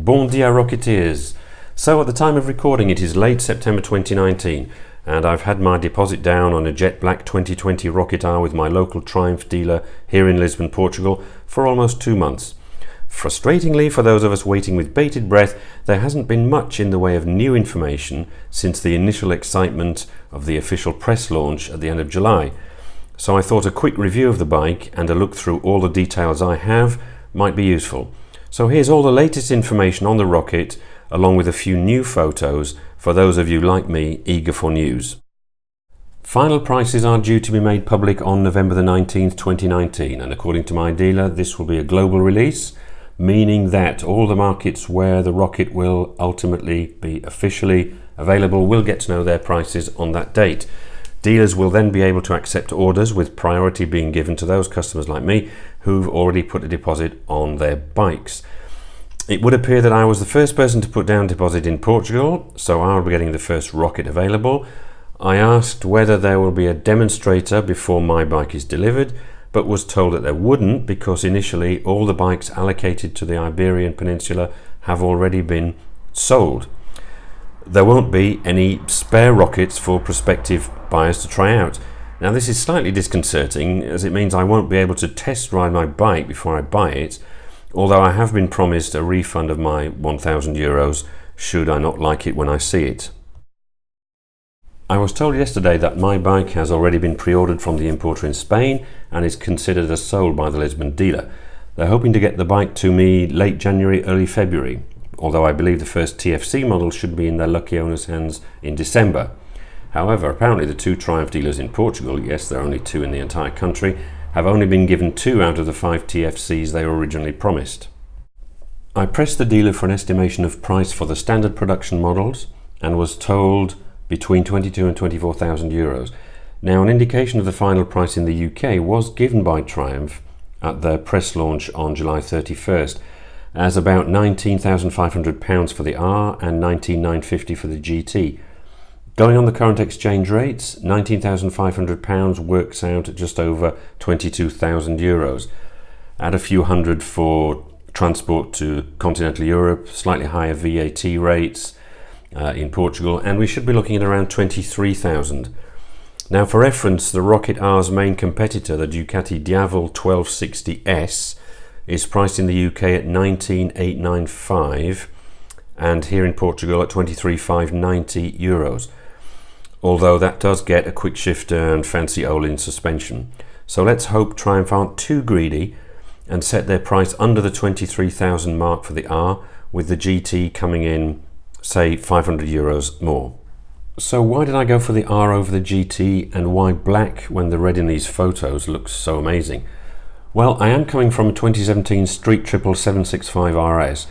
Bon dia Rocketeers! So at the time of recording it is late September 2019 and I've had my deposit down on a jet black 2020 Rocket R with my local Triumph dealer here in Lisbon, Portugal for almost 2 months. Frustratingly, for those of us waiting with bated breath, there hasn't been much in the way of new information since the initial excitement of the official press launch at the end of July. So I thought a quick review of the bike and a look through all the details I have might be useful. So here's all the latest information on the Rocket, along with a few new photos for those of you like me eager for news. Final prices are due to be made public on November the 19th, 2019, and according to my dealer this will be a global release, meaning that all the markets where the Rocket will ultimately be officially available will get to know their prices on that date. Dealers will then be able to accept orders, with priority being given to those customers like me who've already put a deposit on their bikes. It would appear that I was the first person to put down deposit in Portugal, so I'll be getting the first Rocket available. I asked whether there will be a demonstrator before my bike is delivered, but was told that there wouldn't, because initially all the bikes allocated to the Iberian Peninsula have already been sold. There won't be any spare Rockets for prospective buyers to try out. Now this is slightly disconcerting, as it means I won't be able to test ride my bike before I buy it, although I have been promised a refund of my €1,000 should I not like it when I see it. I was told yesterday that my bike has already been pre-ordered from the importer in Spain and is considered as sold by the Lisbon dealer. They're hoping to get the bike to me late January, early February, although I believe the first TFC model should be in their lucky owner's hands in December. However, apparently the two Triumph dealers in Portugal, yes, there are only 2 in the entire country, have only been given 2 out of the 5 TFCs they were originally promised. I pressed the dealer for an estimation of price for the standard production models and was told between 22 and 24,000 euros. Now, an indication of the final price in the UK was given by Triumph at their press launch on July 31st as about £19,500 for the R and £19,950 for the GT. Going on the current exchange rates, £19,500 works out at just over 22,000 euros. Add a few hundred for transport to continental Europe, slightly higher VAT rates in Portugal, and we should be looking at around 23,000. Now, for reference, the Rocket R's main competitor, the Ducati Diavel 1260S, is priced in the UK at 19,895 and here in Portugal at 23,590 euros. Although that does get a quick shifter and fancy Olin suspension. So let's hope Triumph aren't too greedy and set their price under the 23,000 mark for the R, with the GT coming in, say, 500 euros more. So why did I go for the R over the GT, and why black when the red in these photos looks so amazing? Well, I am coming from a 2017 Street Triple 765 RS,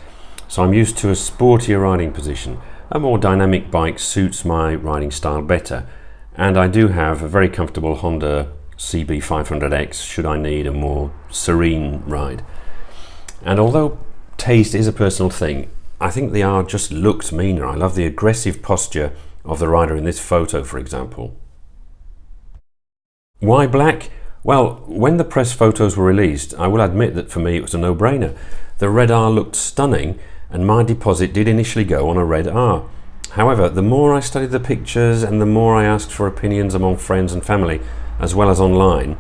so I'm used to a sportier riding position. A more dynamic bike suits my riding style better, and I do have a very comfortable Honda CB500X should I need a more serene ride. And although taste is a personal thing, I think the R just looks meaner. I love the aggressive posture of the rider in this photo, for example. Why black? Well, when the press photos were released, I will admit that for me it was a no-brainer. The red R looked stunning, and my deposit did initially go on a red R. However, the more I studied the pictures and the more I asked for opinions among friends and family, as well as online,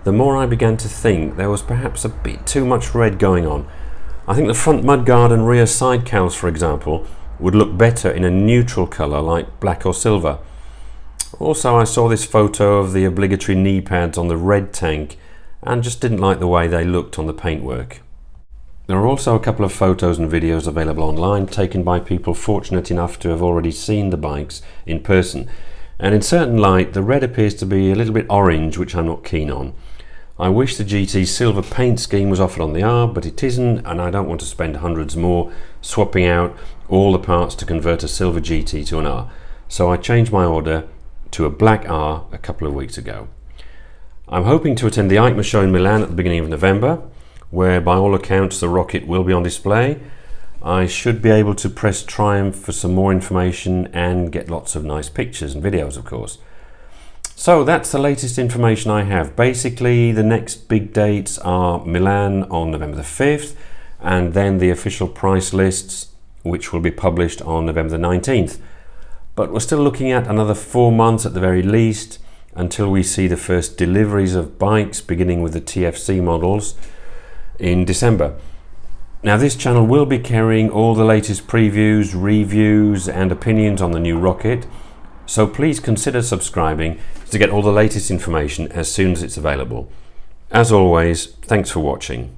the more I began to think there was perhaps a bit too much red going on. I think the front mudguard and rear side cowls, for example, would look better in a neutral colour like black or silver. Also, I saw this photo of the obligatory knee pads on the red tank and just didn't like the way they looked on the paintwork. There are also a couple of photos and videos available online taken by people fortunate enough to have already seen the bikes in person, and in certain light the red appears to be a little bit orange, which I'm not keen on. I wish the GT silver paint scheme was offered on the R, but it isn't, and I don't want to spend hundreds more swapping out all the parts to convert a silver GT to an R, so I changed my order to a black R a couple of weeks ago. I'm hoping to attend the EICMA show in Milan at the beginning of November, where by all accounts the Rocket will be on display. I should be able to press Triumph for some more information and get lots of nice pictures and videos, of course. So that's the latest information I have. Basically, the next big dates are Milan on November the 5th, and then the official price lists which will be published on November the 19th. But we're still looking at another 4 months at the very least until we see the first deliveries of bikes, beginning with the TFC models in December. Now, this channel will be carrying all the latest previews, reviews and opinions on the new Rocket, so please consider subscribing to get all the latest information as soon as it's available. As always, thanks for watching.